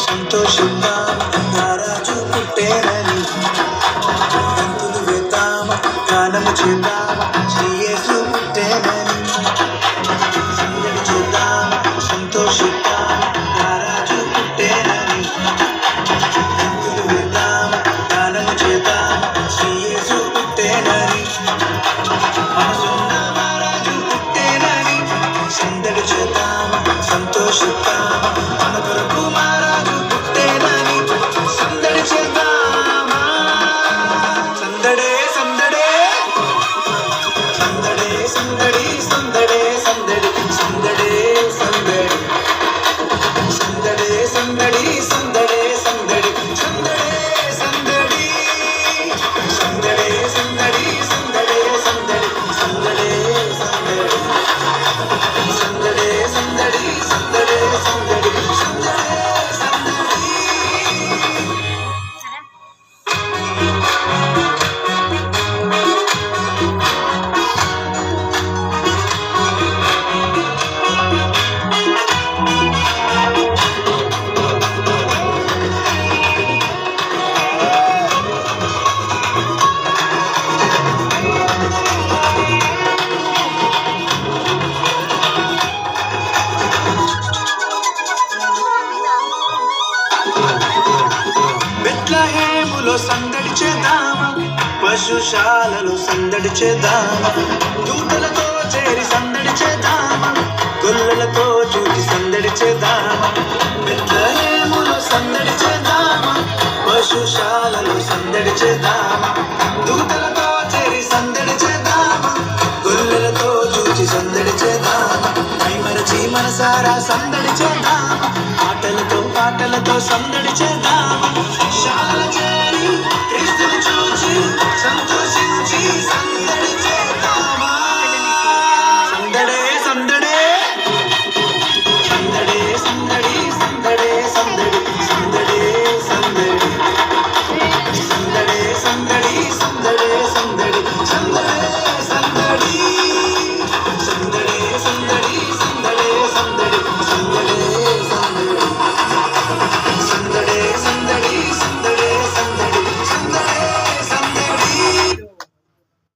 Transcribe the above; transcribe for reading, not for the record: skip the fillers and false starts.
సంతోషిద్దాం రారాజు పుట్టేనని గంతులు వేద్దాం గానము చేద్దాం శ్రీ యేసు పుట్టేనని సందడి చేద్దాం సంతోషిద్దాం రారాజు పుట్టేనని గంతులు వేద్దాం గానము చేద్దాం శ్రీ యేసు పుట్టేనని మనసున్న రారాజు పుట్టేనని సందడి చేద్దాం సంతోషిద్దాం మన కొరకు మహారాజు పుట్టేనని సందడి చేద్దామా సందడే సందడే సందడే సందడి సందడే సందడి సందడే సందడి సందడే సందడి సందడే సందడి సందడే సందడి సందడే సందడి సందడే సందడి సందడే సందడి సందడే సందడి సందడే సందడి సందడే సందడి. బెత్లెహేములో సందడి చేద్దామా పశుశాలలో సందడి చేద్దామా దూతలతో చేరి సందడి చేద్దామా గొల్లలతో చూసి సందడి చేద్దామా బెత్లెహేములో సందడి చేద్దామా పశుశాలలో సందడి చేద్దామా దూతలతో చేరి సందడి చేద్దామా గొల్లలతో చూసి సందడి చేద్దామా మైమరచి మనసారా సందడి చేద్దామా ఆటలతో పాటలతో సందడి చేద్దామా శాల చేరి క్రీస్తుని చూచి సంతోషించి సందడి